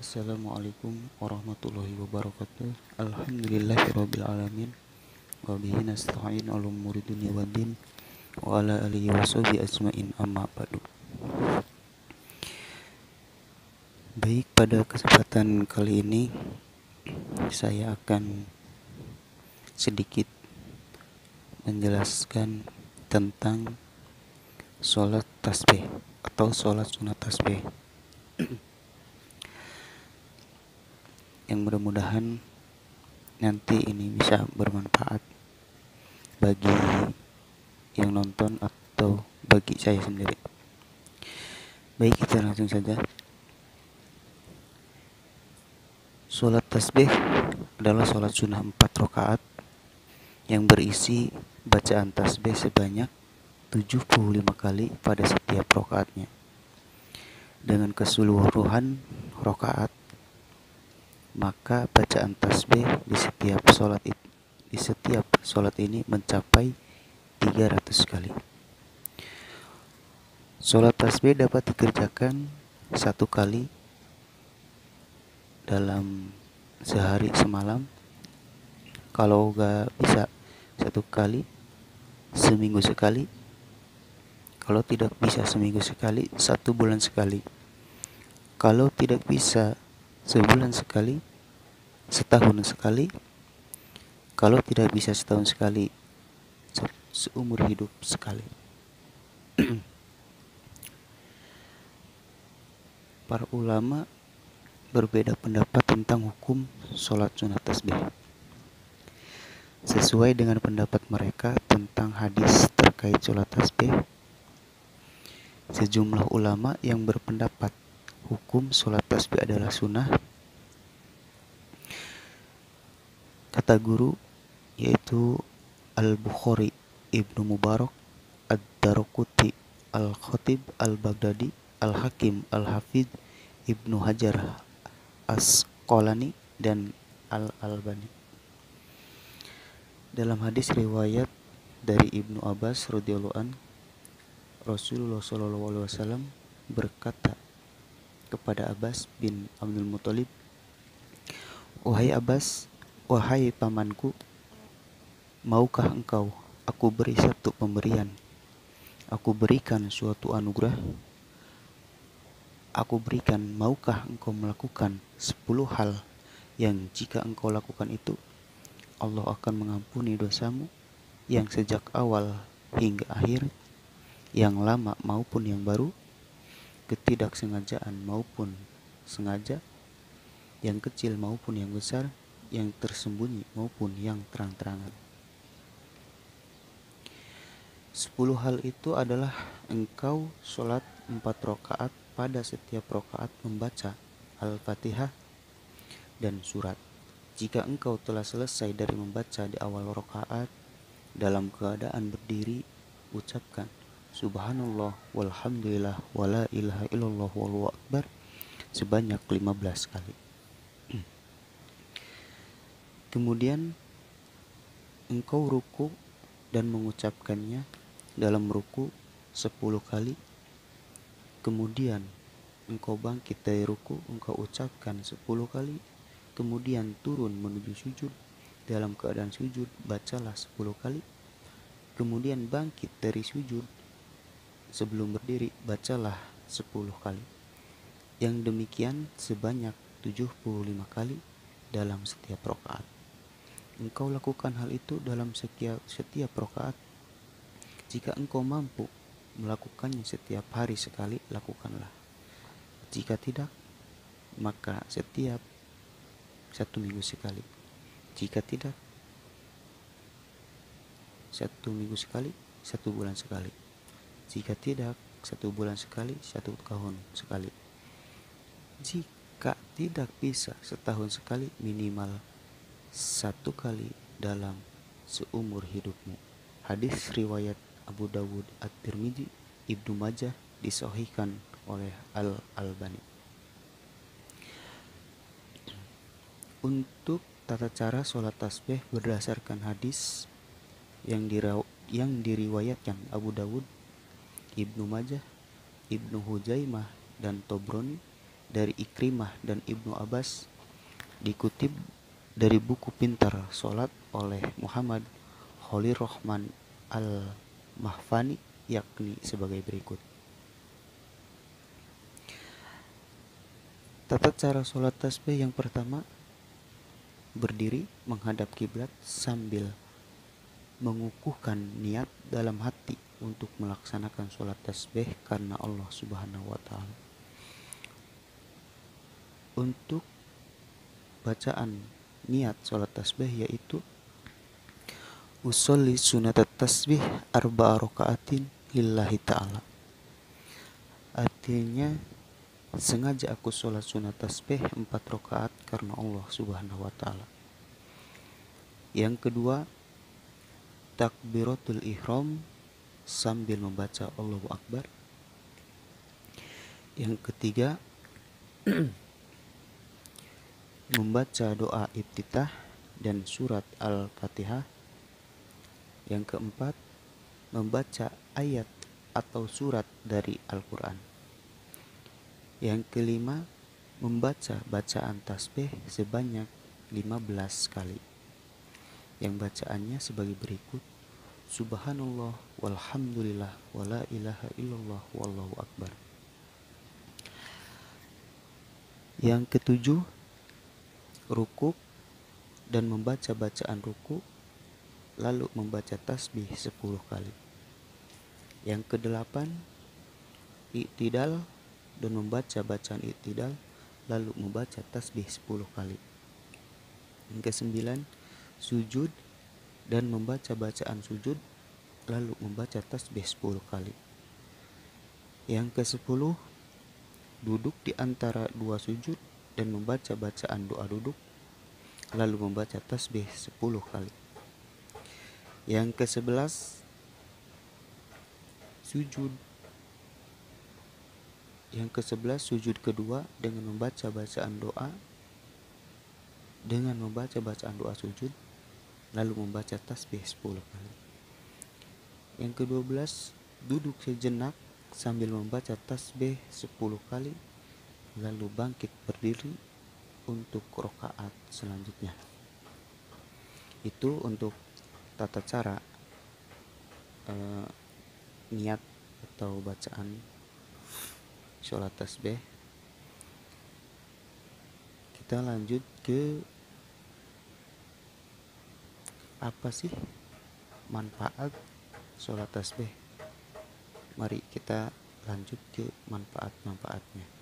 Assalamualaikum warahmatullahi wabarakatuh. Alhamdulillahirabbil alamin. Wa bihi nasta'in 'ala umuri dunya waddin wa ala alihi washabihi ajmain amma ba'du. Baik, pada kesempatan kali ini saya akan sedikit menjelaskan tentang sholat tasbih atau sholat sunat tasbih, yang mudah-mudahan nanti ini bisa bermanfaat bagi yang nonton atau bagi saya sendiri. Baik, kita langsung saja. Sholat tasbih adalah sholat sunnah 4 rakaat yang berisi bacaan tasbih sebanyak 75 kali pada setiap rakaatnya. Dengan keseluruhan rakaat, maka bacaan tasbih di setiap sholat ini mencapai 300 kali. Sholat tasbih dapat dikerjakan 1 kali dalam sehari semalam. Kalau gak bisa 1 kali, seminggu sekali. Kalau tidak bisa seminggu sekali, 1 bulan sekali. Kalau tidak bisa sebulan sekali, setahun sekali. Kalau tidak bisa setahun sekali, seumur hidup sekali. Para ulama berbeda pendapat tentang hukum sholat sunat tasbih. Sesuai dengan pendapat mereka tentang hadis terkait sholat tasbih, sejumlah ulama yang berpendapat hukum sholat tasbih adalah sunnah, kata guru yaitu Al-Bukhari, Ibnu Mubarak, Ad-Daruquti, Al-Khatib, Al-Baghdadi, Al-Hakim, Al-Hafidh, Ibnu Hajar Asqalani, dan Al-Albani. Dalam hadis riwayat dari Ibnu Abbas radhiyallahu an, Rasulullah SAW berkata kepada Abbas bin Abdul Muthalib, "Wahai Abbas, wahai pamanku, maukah engkau aku beri satu pemberian? Aku berikan suatu anugerah. Aku berikan, maukah engkau melakukan 10 hal yang jika engkau lakukan itu, Allah akan mengampuni dosamu yang sejak awal hingga akhir, yang lama maupun yang baru, ketidaksengajaan maupun sengaja, yang kecil maupun yang besar, yang tersembunyi maupun yang terang-terangan." 10 hal itu adalah engkau sholat 4 rakaat, pada setiap rakaat membaca Al-Fatihah dan surat. Jika engkau telah selesai dari membaca di awal rakaat, dalam keadaan berdiri, ucapkan Subhanallah walhamdulillah wala ilaha illallah wallahu akbar sebanyak 15 kali. Kemudian engkau ruku dan mengucapkannya dalam ruku 10 kali. Kemudian engkau bangkit dari ruku, engkau ucapkan 10 kali. Kemudian turun menuju sujud, dalam keadaan sujud bacalah 10 kali. Kemudian bangkit dari sujud, sebelum berdiri bacalah 10 kali. Yang demikian sebanyak 75 kali dalam setiap rakaat. Engkau lakukan hal itu dalam setiap rakaat. Jika engkau mampu melakukannya setiap hari sekali, lakukanlah. Jika tidak, maka setiap 1 minggu sekali. Jika tidak, 1 minggu sekali, 1 bulan sekali. Jika tidak, 1 bulan sekali, 1 tahun sekali. Jika tidak bisa setahun sekali, minimal 1 kali dalam seumur hidupmu. Hadis riwayat Abu Dawud, At-Tirmidzi, Ibnu Majah, disahihkan oleh Al-Albani. Untuk tata cara sholat tasbih berdasarkan hadis yang diriwayatkan Abu Dawud, Ibnu Majah, Ibnu Huzaimah, dan Tobroni, dari Ikrimah dan Ibnu Abbas, dikutip dari buku Pintar Salat oleh Muhammad Khalil Rahman Al-Mahfani, yakni sebagai berikut. Tata cara sholat tasbih yang pertama, berdiri menghadap kiblat sambil mengukuhkan niat dalam hati untuk melaksanakan sholat tasbih karena Allah Subhanahu wa Ta'ala. Untuk bacaan niat sholat tasbih yaitu usolli sunat tasbih arba'a raka'atin lillahi ta'ala. Artinya, sengaja aku sholat sunat tasbih 4 rakaat karena Allah Subhanahu wa Ta'ala. Yang kedua, takbiratul ihram sambil membaca Allahu Akbar. Yang ketiga, membaca doa iftitah dan surat Al-Fatihah. Yang keempat, membaca ayat atau surat dari Al-Quran. Yang kelima, membaca bacaan tasbih sebanyak 15 kali. Yang bacaannya sebagai berikut: Subhanallah walhamdulillah wala ilaha illallah wallahu akbar. Yang ketujuh, rukuk dan membaca bacaan rukuk, lalu membaca tasbih 10 kali. Yang kedelapan, i'tidal dan membaca bacaan i'tidal, lalu membaca tasbih 10 kali. Yang kesembilan, sujud dan membaca bacaan sujud, lalu membaca tasbih 10 kali. Yang ke-10, duduk di antara dua sujud dan membaca bacaan doa duduk, lalu membaca tasbih 10 kali. Yang ke-11, sujud. Yang ke-11, sujud kedua dengan membaca bacaan doa, dengan membaca bacaan doa sujud, lalu membaca tasbih 10 kali. Yang ke-12, duduk sejenak sambil membaca tasbih 10 kali, lalu bangkit berdiri untuk rakaat selanjutnya. Itu untuk tata cara niat atau bacaan sholat tasbih. Kita lanjut ke apa sih manfaat sholat tasbih. Mari kita lanjut ke manfaat-manfaatnya.